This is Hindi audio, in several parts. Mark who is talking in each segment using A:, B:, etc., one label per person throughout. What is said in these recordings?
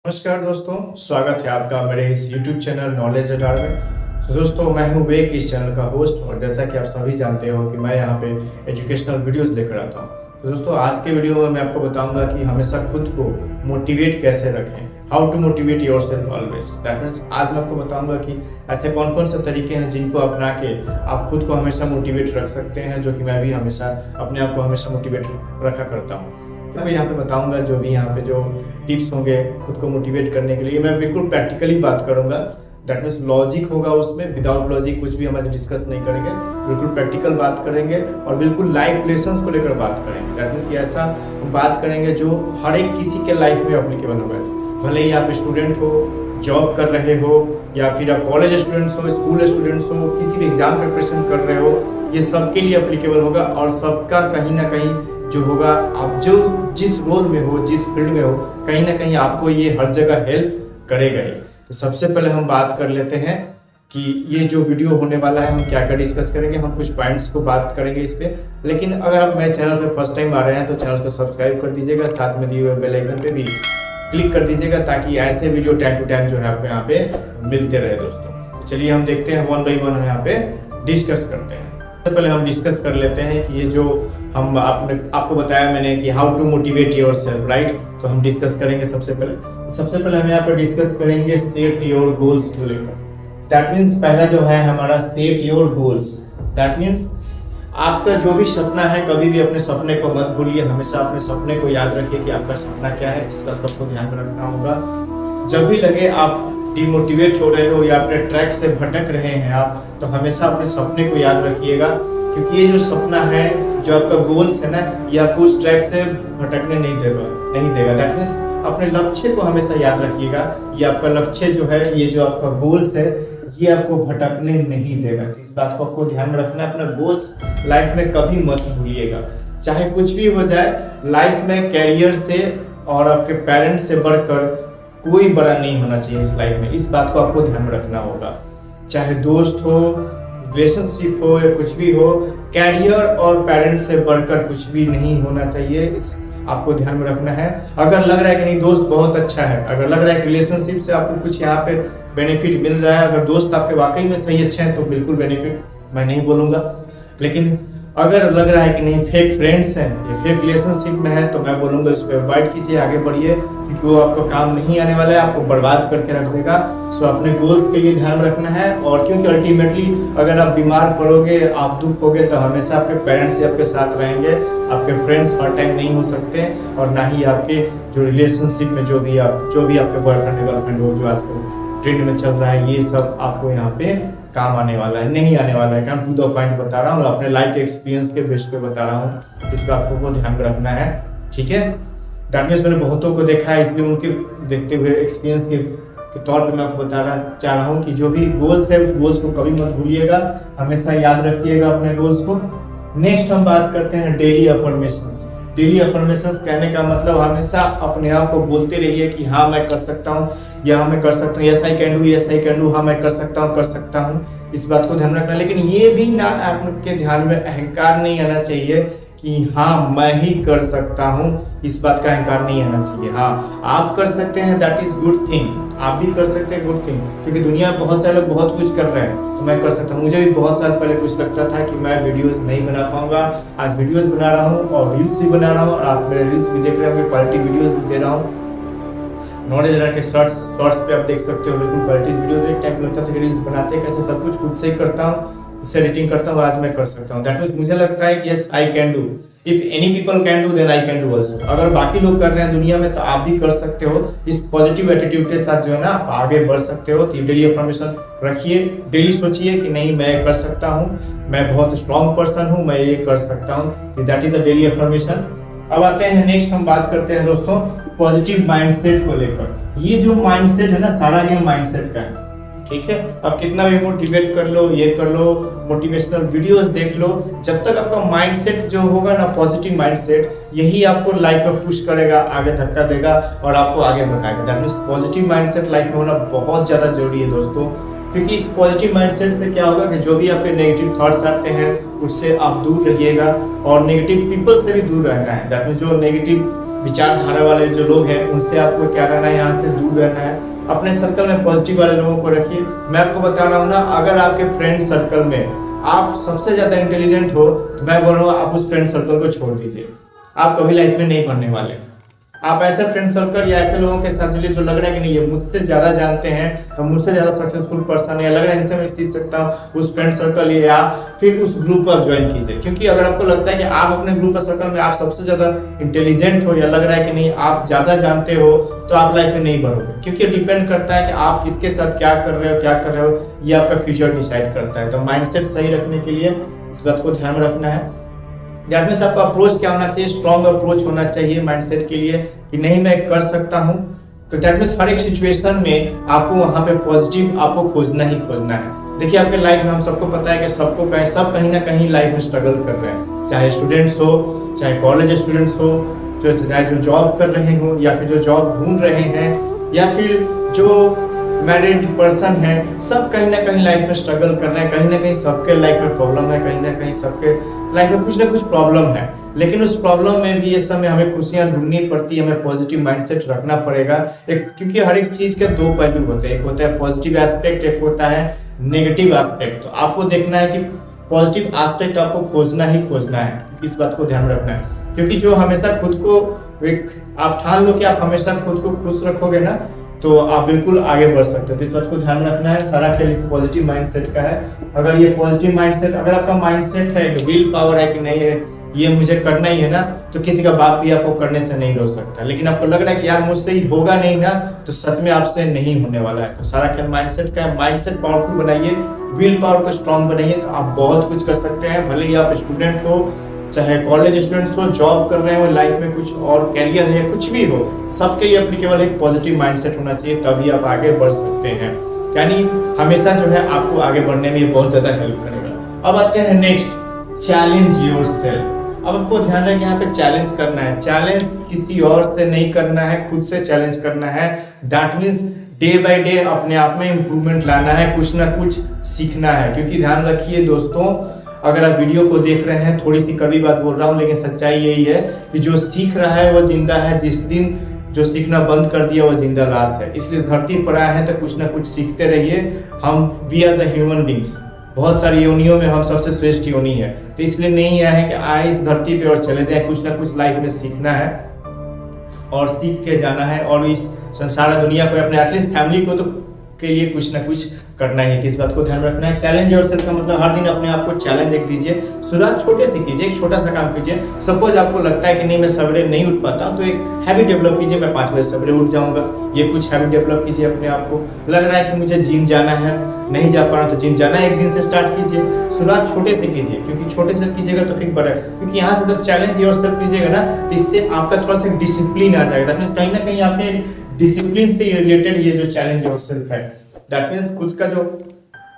A: नमस्कार दोस्तों, स्वागत है आपका मेरे इस YouTube चैनल नॉलेज अडार में। तो दोस्तों, मैं हूं वेक, इस चैनल का होस्ट, और जैसा कि आप सभी जानते हो कि मैं यहां पे एजुकेशनल वीडियोस लेकर आता हूं। तो दोस्तों, आज के वीडियो में मैं आपको बताऊंगा कि हमेशा खुद को मोटिवेट कैसे रखें, how to motivate yourself always. That means आज मैं आपको बताऊंगा कि ऐसे कौन कौन से तरीके हैं जिनको अपना के आप खुद को हमेशा मोटिवेट रख सकते हैं, जो कि मैं भी हमेशा अपने आप को हमेशा मोटिवेट रखा करता हूँ। मैं यहाँ पे बताऊंगा जो भी यहाँ पे जो टिप्स होंगे खुद को मोटिवेट करने के लिए, मैं बिल्कुल प्रैक्टिकली बात करूंगा। दैट मीन्स लॉजिक होगा उसमें, विदाउट लॉजिक कुछ भी हम डिस्कस नहीं करेंगे, बिल्कुल प्रैक्टिकल बात करेंगे और बिल्कुल लाइफ लेसन्स को लेकर बात करेंगे। दैट मीन्स ऐसा बात करेंगे जो हर एक किसी के लाइफ में अप्लीकेबल होगा, भले ही आप स्टूडेंट हो, जॉब कर रहे हो, या फिर आप कॉलेज स्टूडेंट्स हो, स्कूल स्टूडेंट्स हो, किसी भी एग्जाम प्रिपरेशन कर रहे हो, ये सबके लिए अप्लीकेबल होगा। और सबका कहीं ना कहीं जो होगा, आप जो जिस रोल में हो, जिस फील्ड में हो, कहीं ना कहीं आपको ये हर जगह हेल्प करेगा ही। तो सबसे पहले हम बात कर लेते हैं कि ये जो वीडियो होने वाला है हम क्या क्या डिस्कस करेंगे। हम कुछ पॉइंट्स को बात करेंगे इस पे, लेकिन अगर आप मेरे चैनल पे फर्स्ट टाइम आ रहे हैं तो चैनल को सब्सक्राइब कर दीजिएगा, साथ में दिए हुए बेल आइकन पे भी क्लिक कर दीजिएगा, ताकि ऐसे वीडियो टाइम टू टाइम जो है आपको यहाँ पे मिलते रहे दोस्तों। तो चलिए हम देखते हैं, वन बाई वन हम यहाँ पे डिस्कस करते हैं। सबसे पहले हम डिस्कस कर लेते हैं कि ये जो हम आपको बताया मैंने कि how to motivate yourself, right. तो हम डिस्कस करेंगे सबसे पहले हम यहाँ पर डिस्कस करेंगे सेट योर गोल्स को लेकर। दैट मीन्स पहला जो है हमारा set your goals. That means आपका जो भी सपना है, कभी भी अपने सपने को मत भूलिए, हमेशा अपने सपने को याद रखिए कि आपका सपना क्या है। इसका तो आपको ध्यान रखना होगा। जब भी लगे आप डिमोटिवेट हो रहे हो या अपने ट्रैक से भटक रहे हैं आप, तो हमेशा अपने सपने को याद रखिएगा, क्योंकि ये जो सपना है, जो आपका गोल्स है ना, ये आपको उस ट्रैक से भटकने नहीं देगा। दैट मीन्स अपने लक्ष्य को हमेशा याद रखिएगा। ये आपका लक्ष्य जो है, ये जो आपका गोल्स है, ये आपको भटकने नहीं देगा। तो इस बात को आपको ध्यान में रखना है। अपना गोल्स लाइफ में कभी मत भूलिएगा, चाहे कुछ भी हो जाए लाइफ में। कैरियर से और आपके पेरेंट्स से बढ़कर कोई बड़ा नहीं होना चाहिए इस लाइफ में। इस बात को आपको ध्यान में रखना होगा। चाहे दोस्त हो, रिलेशनशिप हो, या कुछ भी हो, कैरियर और पेरेंट्स से बढ़कर कुछ भी नहीं होना चाहिए। इस आपको ध्यान में रखना है। अगर लग रहा है कि नहीं दोस्त बहुत अच्छा है, अगर लग रहा है कि रिलेशनशिप से आपको कुछ यहाँ पे बेनिफिट मिल रहा है, अगर दोस्त आपके वाकई में सही अच्छे हैं, तो बिल्कुल बेनिफिट मैं नहीं बोलूँगा। लेकिन अगर लग रहा है कि नहीं फेक फ्रेंड्स हैं या फेक रिलेशनशिप में है, तो मैं बोलूँगा इसको अवॉइड कीजिए, आगे बढ़िए, क्योंकि वो आपको काम नहीं आने वाला है, आपको बर्बाद करके रख देगा। सो अपने गोल्स के लिए ध्यान रखना है। और क्योंकि अल्टीमेटली अगर आप बीमार पड़ोगे, आप दुख होगे, तो हमेशा आपके पेरेंट्स ही आपके साथ रहेंगे। आपके फ्रेंड्स हर टाइम नहीं हो सकते, और ना ही आपके जो रिलेशनशिप में जो भी आपके बॉयफ्रेंड गर्लफ्रेंड हो, जो आजकल ट्रेंड में चल रहा है, ये सब आपको यहाँ पे काम आने वाला है, नहीं आने वाला है। काम टू द पॉइंट बता रहा हूँ, अपने लाइफ के एक्सपीरियंस के बेस पे बता रहा हूँ। इस बात को ध्यान में रखना है, ठीक है। दैट मीन्स मैंने बहुतों को देखा है, इसलिए उनके देखते हुए एक्सपीरियंस के तौर पे मैं आपको बताना चाह रहा हूँ कि जो भी गोल्स है, उस गोल्स को कभी मत भूलिएगा, हमेशा याद रखिएगा अपने गोल्स को। नेक्स्ट हम बात करते हैं डेली अफर्मेशंस। डेली अफर्मेशंस कहने का मतलब हमेशा अपने आप को बोलते रहिए कि हाँ मैं कर सकता हूँ, या हाँ मैं कर सकता हूँ, yes I can do, yes I can do, हाँ मैं कर सकता हूँ। इस बात को ध्यान रखना। लेकिन ये भी ना आपके ध्यान में अहंकार नहीं आना चाहिए कि हाँ मैं ही कर सकता हूँ। इस बात का अहंकार नहीं आना चाहिए। हाँ आप कर सकते हैं, दैट इज गुड थिंग, आप भी कर सकते हैं, गुड थिंग, क्योंकि दुनिया में बहुत सारे लोग बहुत कुछ कर रहे हैं, तो मैं कर सकता हूँ। मुझे भी बहुत साल पहले कुछ लगता था कि मैं वीडियोस नहीं बना पाऊंगा। आज वीडियोस बना रहा हूँ और रील्स भी बना रहा हूँ, और आप मेरे रील्स भी देख रहे होंगे, क्वालिटी वीडियोस भी दे रहा हूँ। नॉलेज अडार के शॉर्ट्स पे आप देख सकते हो, बिल्कुल क्वालिटी वीडियो। एक टाइम लगता था कि रील्स बनाते कैसे, सब कुछ खुद से ही करता हूँ, खुद से एडिटिंग करता हूँ, आज मैं कर सकता हूँ। दैट मीन्स मुझे लगता है कि yes I can do, if any people can do then I can do also. अगर बाकी लोग कर रहे हैं दुनिया में, तो आप भी कर सकते हो। इस पॉजिटिव एटीट्यूड के साथ जो है ना, आप आगे बढ़ सकते हो। तो डेली अफर्मेशन रखिए, डेली सोचिए कि नहीं मैं कर सकता हूँ, मैं बहुत स्ट्रॉन्ग पर्सन हूँ, मैं ये कर सकता हूँ। That is the daily affirmation. अब आते हैं नेक्स्ट, हम बात करते हैं दोस्तों पॉजिटिव माइंडसेट को लेकर। ये जो माइंडसेट है ना, सारा ये माइंडसेट का है, ठीक है। अब कितना भी मोटिवेट कर लो, ये कर लो, मोटिवेशनल वीडियोस देख लो, जब तक आपका माइंडसेट जो होगा ना, पॉजिटिव माइंडसेट, यही आपको लाइफ में पुश करेगा, आगे धक्का देगा और आपको आगे बढ़ाएगा। That means positive mindset life में होना बहुत ज्यादा जरूरी है दोस्तों, क्योंकि इस पॉजिटिव माइंडसेट से क्या होगा कि जो भी आपके नेगेटिव थॉट्स आते हैं, उससे आप दूर रहिएगा, और नेगेटिव पीपल से भी दूर रहना है। दैट मींस जो नेगेटिव विचारधारा वाले जो लोग हैं उनसे आपको क्या रहना है, यहाँ से दूर रहना है। अपने सर्कल में पॉजिटिव वाले लोगों को रखिए। मैं आपको बता रहा हूँ ना, अगर आपके फ्रेंड सर्कल में आप सबसे ज्यादा इंटेलिजेंट हो तो मैं बोल रहा हूँ आप उस फ्रेंड सर्कल को छोड़ दीजिए। आप कभी लाइफ में नहीं बनने वाले। आप ऐसे फ्रेंड सर्कल या ऐसे लोगों के साथ जुड़िए जो लग रहा है कि नहीं ये मुझसे ज्यादा जानते हैं और मुझसे ज्यादा सक्सेसफुल पर्सन है, लग रहा है इनसे मैं सीख सकता हूँ, उस फ्रेंड सर्कल या फिर उस ग्रुप को आप ज्वाइन कीजिए। क्योंकि अगर आपको लगता है कि आप अपने ग्रुप और सर्कल में आप सबसे ज्यादा इंटेलिजेंट हो या लग रहा है कि नहीं आप ज्यादा जानते हो, तो आप लाइफ में नहीं बढ़ोगे। क्योंकि डिपेंड करता है कि आप किसके साथ क्या कर रहे हो, ये आपका फ्यूचर डिसाइड करता है। तो माइंडसेट सही रखने के लिए इस बात को ध्यान में रखना है। दैट मींस आपका अप्रोच क्या होना चाहिए, स्ट्रॉन्ग अप्रोच होना चाहिए माइंडसेट के लिए कि नहीं मैं कर सकता हूँ। तो दैट मींस हर एक सिचुएशन में आपको वहाँ पे पॉजिटिव आपको खोजना ही खोजना है। देखिए आपके लाइफ में हम सबको पता है कि सब कहीं ना कहीं लाइफ में स्ट्रगल कर रहे हैं, चाहे स्टूडेंट्स हो, चाहे कॉलेज स्टूडेंट्स हो, चाहे जो जॉब कर रहे हो या फिर जो जॉब ढूंढ रहे हैं या फिर जो मैरिड पर्सन है, सब कहीं ना कहीं लाइफ में स्ट्रगल कर रहे हैं। कहीं ना कहीं सबके लाइफ में प्रॉब्लम है, कहीं ना कहीं सबके लाइफ में कुछ ना कुछ प्रॉब्लम है। लेकिन उस प्रॉब्लम में भी ये समय हमें खुशियां ढूंढनी पड़ती है, हमें पॉजिटिव माइंडसेट रखना पड़ेगा। क्योंकि हर एक चीज के दो पहलू होते हैं, एक होता है पॉजिटिव एस्पेक्ट, एक होता है नेगेटिव एस्पेक्ट। तो आपको देखना है कि पॉजिटिव एस्पेक्ट आपको खोजना ही खोजना है, इस बात को ध्यान रखना है। क्योंकि जो हमेशा खुद को आप ठान लो कि आप हमेशा खुद को खुश रखोगे ना, तो आप बिल्कुल आगे बढ़ सकते हो। तो इस बात को ध्यान रखना है। सारा खेल इस पॉजिटिव माइंडसेट का है। अगर ये पॉजिटिव माइंडसेट, अगर आपका माइंडसेट है, विल पावर है कि नहीं है ये मुझे करना ही है ना, तो किसी का बाप भी आपको करने से नहीं रोक सकता। लेकिन आपको लग रहा है कि यार मुझसे ही होगा नहीं ना, तो सच में आपसे नहीं होने वाला है। तो सारा खेल माइंडसेट का है। माइंडसेट पावरफुल बनाइए, विल पावर को स्ट्रॉन्ग बनाइए, तो आप बहुत कुछ कर सकते हैं। भले ही आप स्टूडेंट हो, चाहे कॉलेज स्टूडेंट्स हो, जॉब कर रहे हो, लाइफ में कुछ और कैरियर है, कुछ भी हो, सबके लिए एप्लीकेबल एक पॉजिटिव माइंडसेट होना चाहिए, तभी आप आगे बढ़ सकते हैं। यानी हमेशा जो है आपको आगे बढ़ने में ये बहुत ज्यादा हेल्प करेगा। अब आते हैं नेक्स्ट, चैलेंज योरसेल्फ। अब आपको ध्यान रखना यहाँ पे चैलेंज करना है। चैलेंज किसी और से नहीं करना है, खुद से चैलेंज करना है। That means day by day अपने आप में इम्प्रूवमेंट लाना है, कुछ ना कुछ सीखना है। क्योंकि ध्यान रखिए दोस्तों, अगर आप वीडियो को देख रहे हैं, थोड़ी सी कड़वी बात बोल रहा हूँ, लेकिन सच्चाई यही है कि जो सीख रहा है वो जिंदा है, जिस दिन जो सीखना बंद कर दिया वो जिंदा लाश है। इसलिए धरती पर आए हैं तो कुछ ना कुछ सीखते रहिए। We are the human beings, बहुत सारी योनियों में हम सबसे श्रेष्ठ योनि है। तो इसलिए नहीं आए हैं कि आए इस धरती पे और चले जाए, कुछ ना कुछ लाइफ में सीखना है और सीख के जाना है। और इस संसार दुनिया को, अपने एटलीस्ट फैमिली को तो के लिए कुछ ना कुछ करना ही है। इस बात को ध्यान रखना है। चैलेंज योरसेल्फ का मतलब हर दिन अपने आप को चैलेंज एक दीजिए। शुरुआत छोटे से कीजिए, एक छोटा सा काम कीजिए। सपोज आपको लगता है कि नहीं मैं सवेरे नहीं उठ पाता हूँ, तो एक हैबिट डेवलप कीजिए, मैं 5 बजे सवेरे उठ जाऊंगा। ये कुछ हैबिट डेवलप कीजिए अपने आप को। लग रहा है कि मुझे जिम जाना है, नहीं जा पा रहा तो जिम जाना है, एक दिन से स्टार्ट कीजिए। शुरुआत छोटे से कीजिए, क्योंकि छोटे से कीजिएगा तो फिर बड़ा है। क्योंकि यहाँ से जब चैलेंज योरसेल्फ कीजिएगा ना, तो इससे आपका थोड़ा सा डिसिप्लिन आ जाएगा। कहीं ना कहीं आपके डिसिप्लिन से रिलेटेड ये जो चैलेंज योरसेल्फ है, दैट मीन्स खुद का जो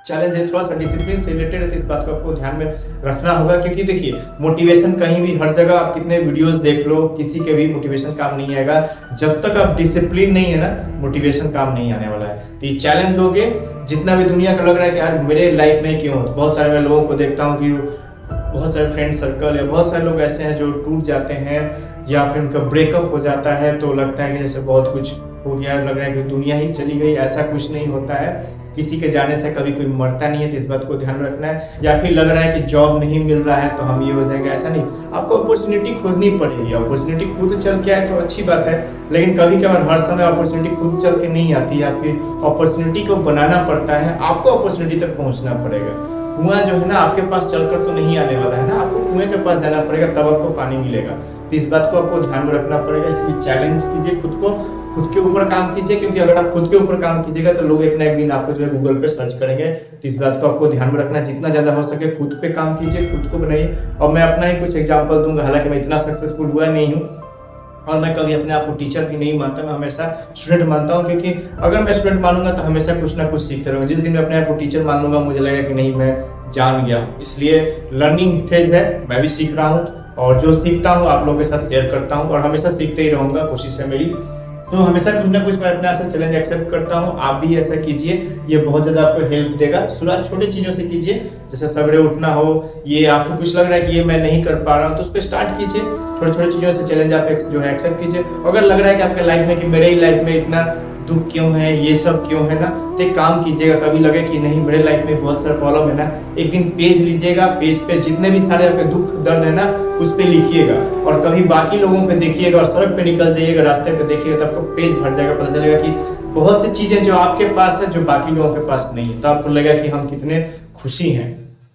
A: चैलेंज है थोड़ा सा डिसिप्लिन से रिलेटेड है। तो इस बात को आपको ध्यान में रखना होगा। क्योंकि देखिए मोटिवेशन कहीं भी, हर जगह आप कितने वीडियोस देख लो, किसी के भी मोटिवेशन काम नहीं आएगा। जब तक आप डिसिप्लिन नहीं है ना, मोटिवेशन काम नहीं आने वाला है। तो ये चैलेंज लोगे, जितना भी दुनिया का लग रहा है कि यार मेरे लाइफ में क्यों, तो बहुत सारे मैं लोगों को देखता हूँ कि बहुत सारे फ्रेंड सर्कल या बहुत सारे लोग ऐसे हैं जो टूट जाते हैं या फिर उनका ब्रेकअप हो जाता है, तो लगता है कि जैसे बहुत कुछ हो गया, लग रहा है कि दुनिया ही चली गई। ऐसा कुछ नहीं होता है, किसी के जाने से कभी कोई मरता नहीं है। तो इस बात को ध्यान रखना है। या फिर लग रहा है कि जॉब नहीं मिल रहा है तो हम ये हो जाएंगे, ऐसा नहीं। आपको अपॉर्चुनिटी खोजनी पड़ेगी। अपॉर्चुनिटी खुद चल के आए तो अच्छी बात है, लेकिन कभी कभार हर समय अपॉर्चुनिटी खुद चल के नहीं आती है। आपकी अपॉर्चुनिटी को बनाना पड़ता है, आपको अपॉर्चुनिटी तक पहुंचना पड़ेगा। कुआं जो है ना आपके पास चलकर तो नहीं आने वाला है ना, आपको कुएं के पास जाना पड़ेगा, तब आपको पानी मिलेगा। तो इस बात को आपको ध्यान में रखना पड़ेगा। इसलिए चैलेंज कीजिए खुद को, खुद के ऊपर काम कीजिए। क्योंकि अगर आप खुद के ऊपर काम कीजिएगा तो लोग एक ना एक दिन आपको जो है गूगल पे सर्च करेंगे। तो इस बात को आपको ध्यान में रखना, जितना ज्यादा हो सके खुद पे काम कीजिए, खुद को बनाइए। और मैं अपना ही कुछ एग्जांपल दूंगा, हालांकि मैं इतना सक्सेसफुल हुआ नहीं हूँ और मैं कभी अपने आप को टीचर भी नहीं मानता, मैं हमेशा स्टूडेंट मानता हूँ। क्योंकि अगर मैं स्टूडेंट मानूंगा तो हमेशा कुछ ना कुछ सीखते रहूंगा। जिस दिन मैं अपने आप को टीचर मान लूंगा, मुझे लगेगा कि नहीं मैं जान गया। इसलिए लर्निंग फेज है, मैं भी सीख रहा हूँ और जो सीखता हूँ आप लोगों के साथ शेयर करता हूँ और हमेशा सीखते ही रहूंगा, कोशिश है मेरी। तो हमेशा कुछ ना कुछ मैं अपने आप से चैलेंज एक्सेप्ट करता हूँ। आप भी ऐसा कीजिए, ये बहुत ज़्यादा आपको हेल्प देगा। शुरुआत छोटे चीज़ों से कीजिए, जैसे सवेरे उठना हो, ये आपको कुछ लग रहा है कि ये मैं नहीं कर पा रहा हूँ तो उसको स्टार्ट कीजिए। छोटे छोटे चीज़ों से चैलेंज आप जो है एक्सेप्ट कीजिए। अगर लग रहा है कि आपके लाइफ में कि मेरे ही लाइफ में इतना दुख क्यों है, ये सब क्यों है ना, तो एक काम कीजिएगा, कभी लगे कि नहीं मेरे लाइफ में बहुत सारा प्रॉब्लम है ना, एक दिन पेज लीजिएगा, पेज पे जितने भी सारे आपके दुख दर्द है ना उस पे लिखिएगा, और कभी बाकी लोगों पे देखिएगा और सड़क पे निकल जाइएगा, रास्ते पे देखिएगा, तो आपको पेज भर जाएगा, पता चलेगा कि बहुत सी चीजें जो आपके पास है जो बाकी लोगों के पास नहीं है, तो आपको लगेगा कि हम कितने खुशी हैं।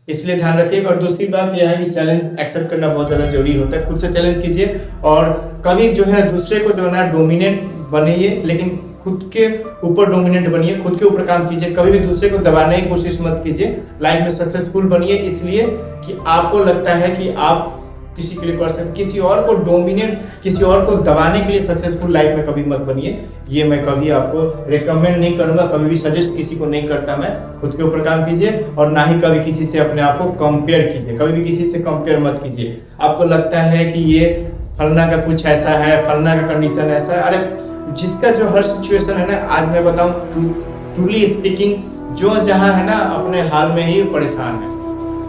A: इसलिए ध्यान रखिएगा। और दूसरी बात यह है कि चैलेंज एक्सेप्ट करना बहुत ज़्यादा जरूरी होता है। खुद से चैलेंज कीजिए और कभी जो है दूसरे को जो है ना डोमिनेंट बनिए, लेकिन खुद के ऊपर डोमिनेंट बनिए, खुद के ऊपर काम कीजिए। कभी भी दूसरे को दबाने की कोशिश मत कीजिए। लाइफ में सक्सेसफुल बनिए इसलिए कि आपको लगता है कि आप किसी के लिए कर सकते, किसी और को डोमिनेट, किसी और को दबाने के लिए सक्सेसफुल लाइफ में कभी मत बनिए। ये मैं कभी आपको रेकमेंड नहीं करूंगा, कभी भी सजेस्ट किसी को नहीं करता मैं। खुद के ऊपर काम कीजिए और ना ही कभी किसी से अपने आप को कंपेयर कीजिए। कभी भी किसी से कंपेयर मत कीजिए। आपको लगता है कि ये फलना का कुछ ऐसा है, फलना का कंडीशन ऐसा है, अरे जिसका जो हर सिचुएशन है ना, आज मैं बताऊं ट्रूली स्पीकिंग, जो जहां है ना अपने हाल में ही परेशान है।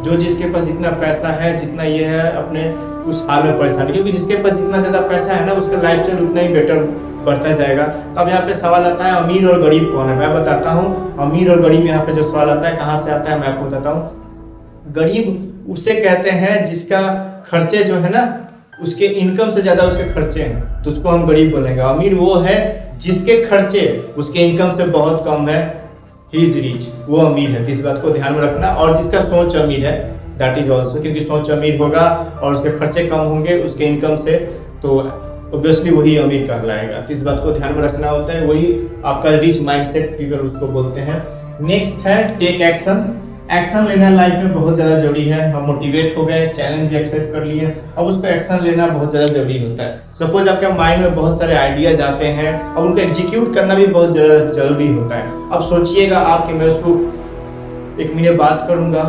A: जो जिसके पास जितना पैसा है, जितना ये है, अपने उस हाल में परेशान है, क्योंकि जिसके पास जितना ज्यादा पैसा है ना उसका लाइफस्टाइल उतना ही बेटर बढ़ता जाएगा। अब यहाँ पे सवाल आता है अमीर और गरीब कौन है। मैं बताता हूँ अमीर और गरीब, यहाँ पे जो सवाल आता है कहाँ से आता है मैं आपको बताता हूँ। गरीब उसे कहते हैं जिसका खर्चे जो है ना उसके इनकम से ज्यादा उसके खर्चे हैं, तो उसको हम गरीब बोलेंगे। अमीर वो है जिसके खर्चे उसके इनकम से बहुत कम है, ही इज रिच, वो अमीर है। इस बात को ध्यान में रखना। और जिसका सोच अमीर है, दैट इज ऑल्सो, क्योंकि सोच अमीर होगा और उसके खर्चे कम होंगे उसके इनकम से, तो ऑब्वियसली वही अमीर कहलाएगा। तो इस बात को ध्यान में रखना होता है, वही आपका रिच माइंडसेट पीपल उसको बोलते हैं। नेक्स्ट है टेक एक्शन। एक्शन लेना लाइफ में बहुत ज़्यादा जरूरी है। हम मोटिवेट हो गए, चैलेंज भी एक्सेप्ट कर लिए, अब उसको एक्शन लेना बहुत ज़्यादा जरूरी होता है। सपोज आपके माइंड में बहुत सारे आइडियाज आते हैं, अब उनको एग्जीक्यूट करना भी बहुत जरूरी होता है। अब सोचिएगा आप कि मैं उसको 1 महीने बाद करूँगा,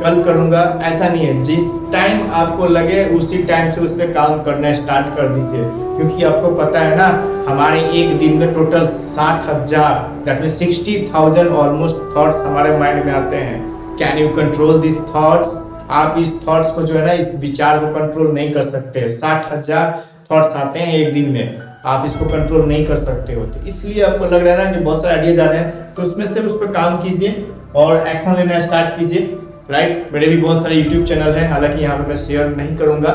A: कल करूँगा, ऐसा नहीं है। जिस टाइम आपको लगे उसी टाइम से उस पर काम करना स्टार्ट कर दीजिए, क्योंकि आपको पता है ना हमारे एक दिन में total 60,000 that mean 60,000 almost thoughts हमारे माइंड में आते हैं। Can you control this thoughts? आप इस थॉट्स को जो है ना, इस विचार को कंट्रोल नहीं कर सकते। 60,000 थॉट्स आते हैं एक दिन में, आप इसको कंट्रोल नहीं कर सकते होते। इसलिए आपको लग रहा है ना कि बहुत सारे आइडियाज आ रहे हैं, तो उसमें से उस पर काम कीजिए और एक्शन लेना स्टार्ट कीजिए। राइट, मेरे भी बहुत सारे यूट्यूब चैनल हैं, हालांकि यहाँ पे मैं शेयर नहीं करूँगा।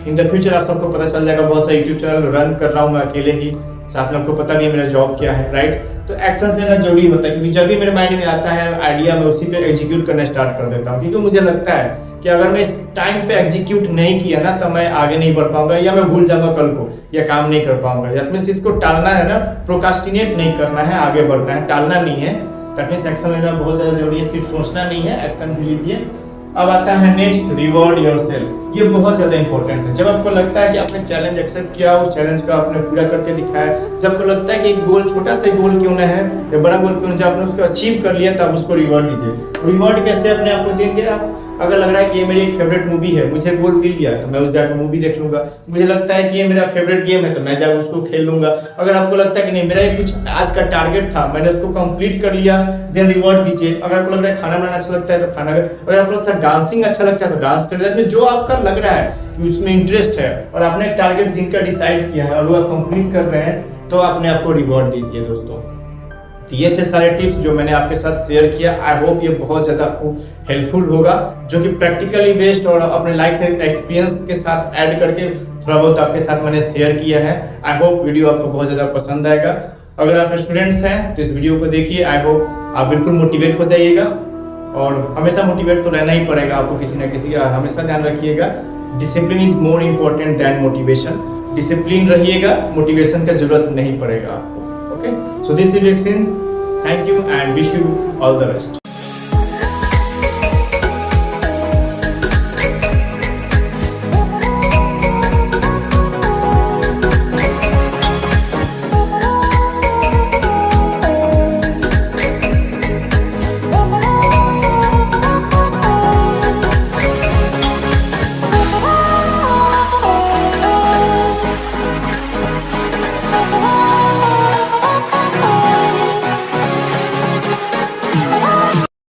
A: इन द फ्यूचर आप सबको पता चल जाएगा, बहुत सारे यूट्यूब चैनल रन कर रहा हूँ मैं अकेले ही, साथ में आपको पता नहीं है मेरा जॉब क्या है। राइट, तो एक्शन लेना जरूरी होता है, क्योंकि जब भी मेरे माइंड में आता है आइडिया मैं उसी पे एग्जीक्यूट करना स्टार्ट कर देता हूँ, क्योंकि मुझे लगता है कि अगर मैं इस टाइम पे एग्जीक्यूट नहीं किया ना तो मैं आगे नहीं बढ़ पाऊंगा, या मैं भूल जाऊंगा कल को, या काम नहीं कर पाऊंगा। दैट मींस इसको टालना है ना, प्रोकास्टिनेट नहीं करना है, आगे बढ़ना है, टालना नहीं है। दैट मींस एक्शन लेना बहुत ज़्यादा जरूरी है, सिर्फ सोचना नहीं है, एक्शन भी लीजिए। अब आता है नेक्स्ट, रिवॉर्ड योरसेल्फ। ये बहुत ज़्यादा इंपॉर्टेंट है। जब आपको लगता है कि आपने चैलेंज एक्सेप्ट किया, उस चैलेंज को आपने पूरा करके दिखाया, जब आपको लगता है कि एक गोल, छोटा सा गोल क्यों ना है या बड़ा गोल क्यों ना, जब आपने उसको अचीव कर लिया तब उसको रिवॉर्ड दीजिए। रिवॉर्ड कैसे अपने आप को देंगे आप? अगर लग रहा है कि ये मेरी एक फेवरेट मूवी है, मुझे गोल मिल गया तो मैं उस जाकर मूवी देख लूंगा। मुझे लगता है कि ये मेरा फेवरेट गेम है तो मैं जाकर उसको खेल लूंगा। अगर आपको लगता है कि नहीं मेरा ये कुछ आज का टारगेट था, मैंने उसको कंप्लीट कर लिया, देन रिवॉर्ड दीजिए। अगर आपको लग रहा है खाना बनाना अच्छा लगता है तो खाना, अगर आपको लगता है डांसिंग अच्छा लगता है तो डांस कर दीजिए। जो आपका लग रहा है कि उसमें इंटरेस्ट है और आपने टारगेट दिन का डिसाइड किया है और वो आप कंप्लीट कर रहे हैं, तो अपने आप को रिवॉर्ड दीजिए दोस्तों। तो ये थे सारे टिप्स जो मैंने आपके साथ शेयर किया। आई होप ये बहुत ज़्यादा आपको हेल्पफुल होगा, जो कि प्रैक्टिकली बेस्ड और अपने लाइफ एक्सपीरियंस के साथ ऐड करके थोड़ा बहुत आपके साथ मैंने शेयर किया है। आई होप वीडियो आपको बहुत ज़्यादा पसंद आएगा। अगर आप स्टूडेंट्स हैं तो इस वीडियो को देखिए। आई होप आप बिल्कुल मोटिवेट हो जाइएगा, और हमेशा मोटिवेट तो रहना ही पड़ेगा आपको किसी न किसी का। हमेशा ध्यान रखिएगा, discipline is more important than motivation. Discipline रहिएगा, मोटिवेशन का जरूरत नहीं पड़ेगा आपको। Okay, so this is Vivek Singh. Thank you and wish you all the best.